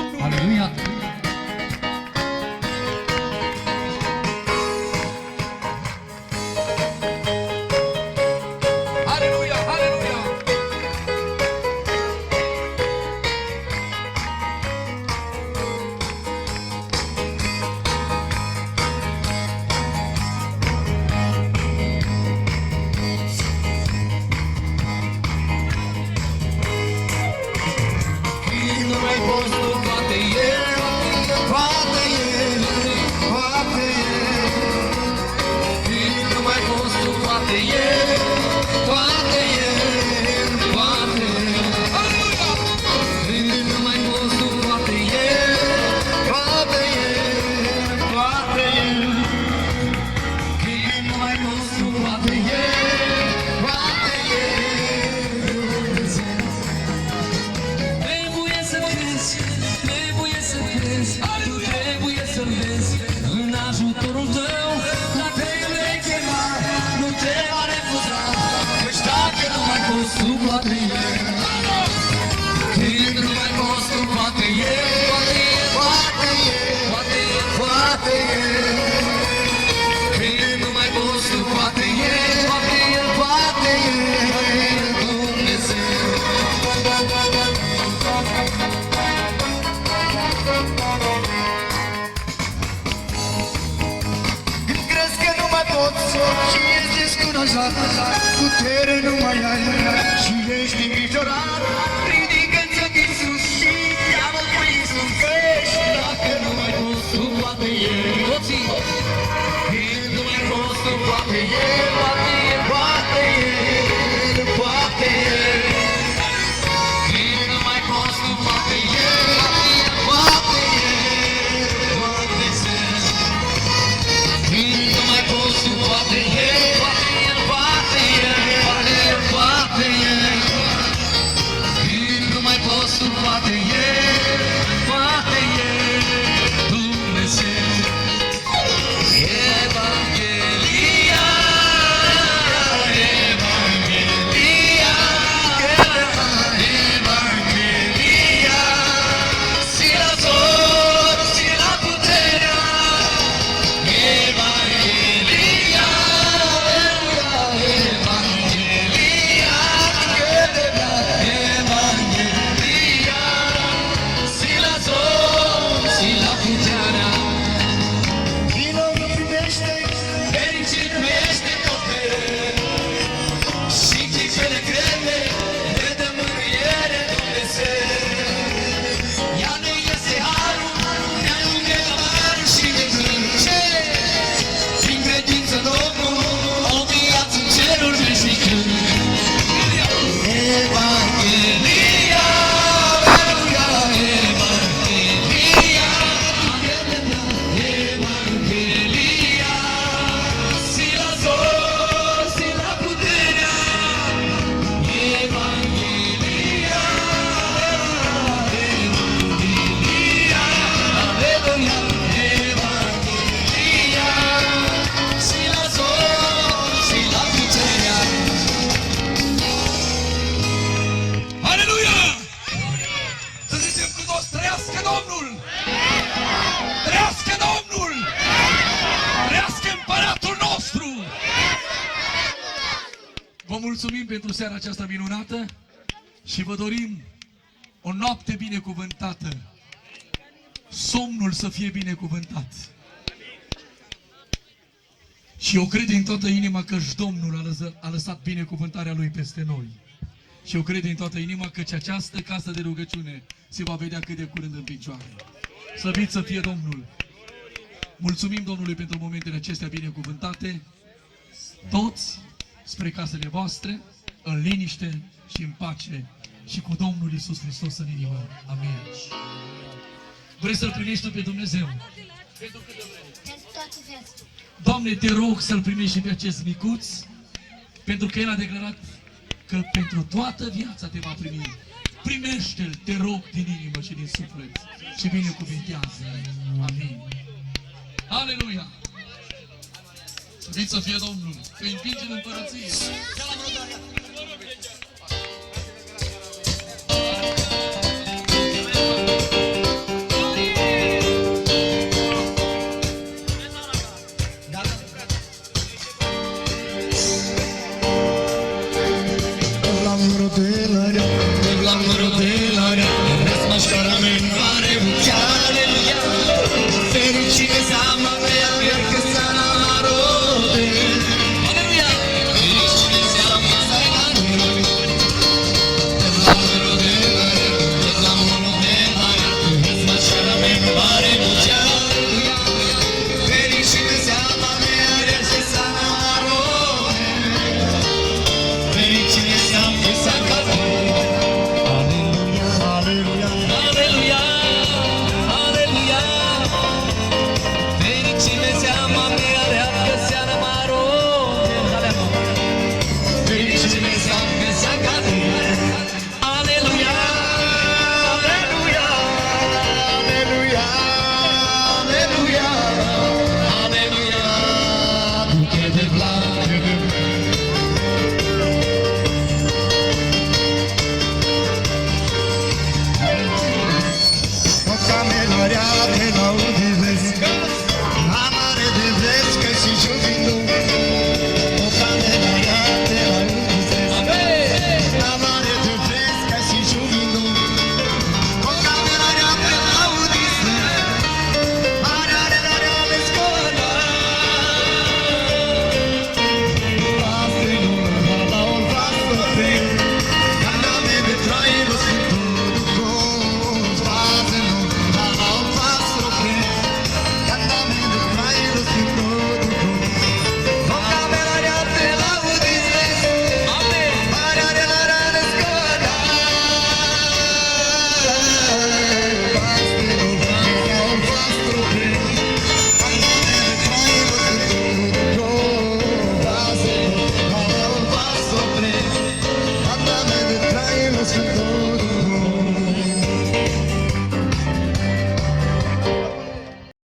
Domnul! Aleluia! Aleluia! Aleluia! Nu mai poți tu, poate el, poate el, poate el. Nu mai poți tu, poate el, poate el, poate el. Nu mai poți tu, poate el, poate el, poate el. Nu mai poți tu, poate el, poate el. Trebuie să crezi, trebuie să crezi, tu trebuie să vezi în ajutorul tău. La tine vei chema, nu te va refuza, căci dacă nu mai poți tu, poate el. Când nu mai poți tu, poate el, poate el, poate el, poate el. Când nu mai poți tu, poate el, poate el, poate el, Dumnezeu. Când crezi că nu mai poți și ești descurajat, putere nu mai ai și ești îngrijorat, ridică-ți ochii sus și cheamă pe Iisus, căci dacă nu mai poți tu, poate El. Toții! Când nu mai poți tu, poate El, poate El, poate El, poate El. Când nu mai poți tu, poate El, poate El, poate El. Când nu mai poți tu, poate El, poate El, poate El. Când nu mai poți tu, poate El, poate El, Dumnezeu. Evanghelia, Evanghelia, Evanghelia, si la zor, si la puterea. Evanghelia, Evanghelia, Evanghelia, si la zor, si la puterea. Vino nu primește, fericit nu este copil. Și ce le crede, ne dă mângâiere Dumnezeu. Ea ne iese harul, ne ajunge la mare și de zârce. Prin credință Domnul, o viață în cerul veșnic. Evanghelia, Aleluia, Evanghelia, Evanghelia, si la zor, si la puterea. Evanghelia, Evanghelia, Aleluia, Evanghelia, si la zor, si la puterea. Aleluia! Să zicem cu toți, trăiască Domnul! Trăiască Domnul! Trăiască Împăratul nostru! Vă mulțumim pentru seara aceasta minunată și vă dorim o noapte binecuvântată. Somnul să fie binecuvântat. Și eu cred din toată inima că și Domnul a lăsat binecuvântarea Lui peste noi. Și eu cred din toată inima că această casă de rugăciune se va vedea cât de curând în picioare. Slăvit să fie Domnul! Mulțumim Domnului pentru momentele acestea binecuvântate. Toți spre casele voastre, în liniște și în pace și cu Domnul Iisus Hristos în inimă. Amin. Vrei să-L primești tu pe Dumnezeu? Pentru toată viața. Doamne, te rog să-L primești și pe acest micuț, pentru că El a declarat că pentru toată viața te va primi. Primește-L, te rog, din inimă și din suflet și binecuvintează. Amin. Aleluia! Slăvit să fie Domnul, că îi împinge în împărăție.